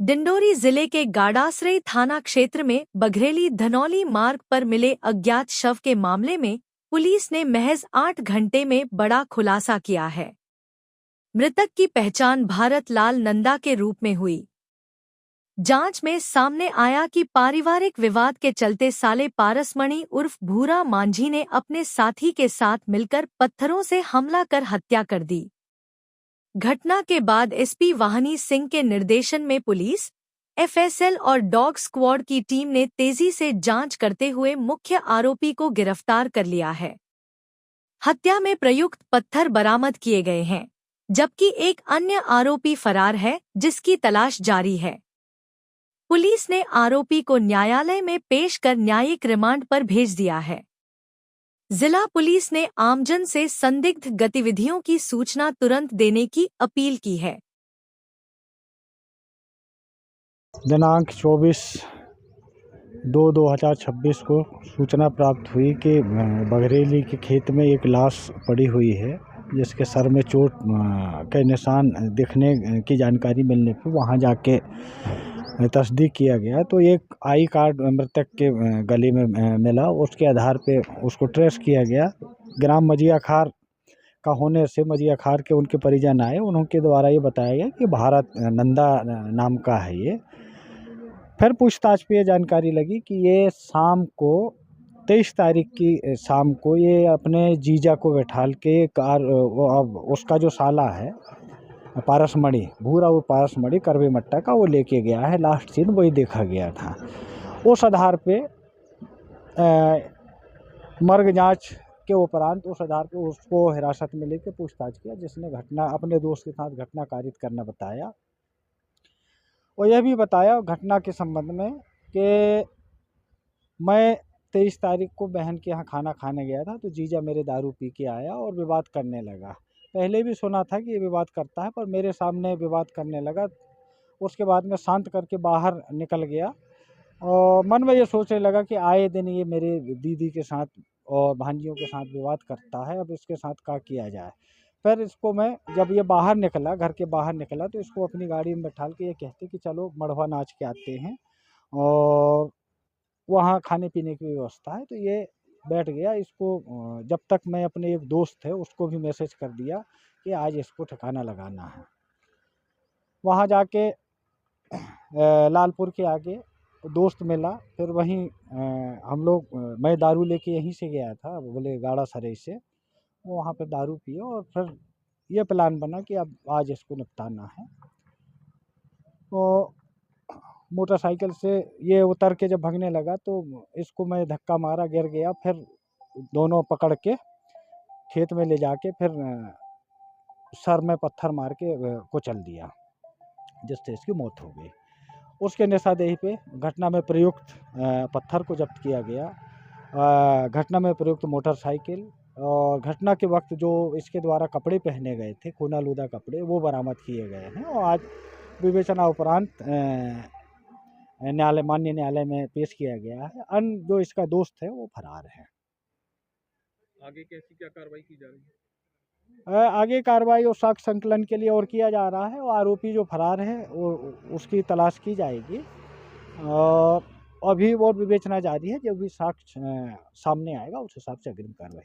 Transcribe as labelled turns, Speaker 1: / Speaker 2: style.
Speaker 1: डिंडोरी जिले के गाडासरई थाना क्षेत्र में बघरेली धनौली मार्ग पर मिले अज्ञात शव के मामले में पुलिस ने महज 8 घंटे में बड़ा खुलासा किया है। मृतक की पहचान भारत लाल नंदा के रूप में हुई। जांच में सामने आया कि पारिवारिक विवाद के चलते साले पारसमणि उर्फ भूरा मांझी ने अपने साथी के साथ मिलकर पत्थरों से हमला कर हत्या कर दी। घटना के बाद एसपी वाहनी सिंह के निर्देशन में पुलिस, एफएसएल और डॉग स्क्वाड की टीम ने तेजी से जांच करते हुए मुख्य आरोपी को गिरफ्तार कर लिया है। हत्या में प्रयुक्त पत्थर बरामद किए गए हैं, जबकि एक अन्य आरोपी फरार है, जिसकी तलाश जारी है। पुलिस ने आरोपी को न्यायालय में पेश कर न्यायिक रिमांड पर भेज दिया है। जिला पुलिस ने आमजन से संदिग्ध गतिविधियों की सूचना तुरंत देने की अपील की है।
Speaker 2: दिनांक 24/2/2026 को सूचना प्राप्त हुई कि बघरेली के खेत में एक लाश पड़ी हुई है, जिसके सर में चोट के निशान दिखने की जानकारी मिलने पर वहां जाके तस्दीक किया गया तो एक आई कार्ड मृतक के गले में मिला। उसके आधार पे उसको ट्रेस किया गया। ग्राम मजिया खार का होने से मजिया खार के उनके परिजन आए, उनके द्वारा ये बताया गया कि भारत नंदा नाम का है ये। फिर पूछताछ पे ये जानकारी लगी कि ये शाम को 23 तारीख की शाम को ये अपने जीजा को बैठाल के कार उसका जो साला है पारसमणि भूरा वो पारसमणि करवे मट्टा का वो लेके गया है। लास्ट सीन वही देखा गया था। उस आधार पे मर्ग जांच के उपरांत उस आधार पे उसको हिरासत में लेके पूछताछ किया, जिसने घटना अपने दोस्त के साथ घटना कारित करना बताया और यह भी बताया घटना के संबंध में कि मैं 23 तारीख को बहन के यहाँ खाना खाने गया था तो जीजा मेरे दारू पी के आया और विवाद करने लगा। पहले भी सुना था कि ये विवाद करता है, पर मेरे सामने विवाद करने लगा। उसके बाद में शांत करके बाहर निकल गया और मन में ये सोचने लगा कि आए दिन ये मेरे दीदी के साथ और भांजियों के साथ विवाद करता है, अब इसके साथ क्या किया जाए। फिर इसको मैं जब ये बाहर निकला, घर के बाहर निकला, तो इसको अपनी गाड़ी में बैठा के ये कहते कि चलो मड़वा नाच के आते हैं और वहाँ खाने पीने की व्यवस्था है। तो ये बैठ गया। इसको जब तक मैं अपने एक दोस्त है उसको भी मैसेज कर दिया कि आज इसको ठिकाना लगाना है। वहाँ जाके लालपुर के आगे दोस्त मिला। फिर वहीं हम लोग मैं दारू लेके यहीं से गया था, बोले गाड़ासरई से। वहाँ पे दारू पिए और फिर ये प्लान बना कि अब आज इसको निपटाना है। तो मोटरसाइकिल से ये उतर के जब भागने लगा तो इसको मैं धक्का मारा, गिर गया। फिर दोनों पकड़ के खेत में ले जाके फिर सर में पत्थर मार के कुचल दिया, जिससे इसकी मौत हो गई। उसके निशानदेही पे घटना में प्रयुक्त पत्थर को जब्त किया गया, घटना में प्रयुक्त मोटरसाइकिल और घटना के वक्त जो इसके द्वारा कपड़े पहने गए थे, खूनालूदा कपड़े, वो बरामद किए गए हैं और आज विवेचना उपरांत माननीय न्यायालय में पेश किया गया है। अन्य जो इसका दोस्त है वो फरार है।
Speaker 3: आगे कैसी क्या कार्रवाई की जा रही है?
Speaker 2: आगे कार्रवाई और साक्ष्य संकलन के लिए और किया जा रहा है और आरोपी जो फरार है वो उसकी तलाश की जाएगी और अभी और विवेचना जारी है। जब भी साक्ष्य सामने आएगा उस हिसाब से अग्रिम कार्रवाई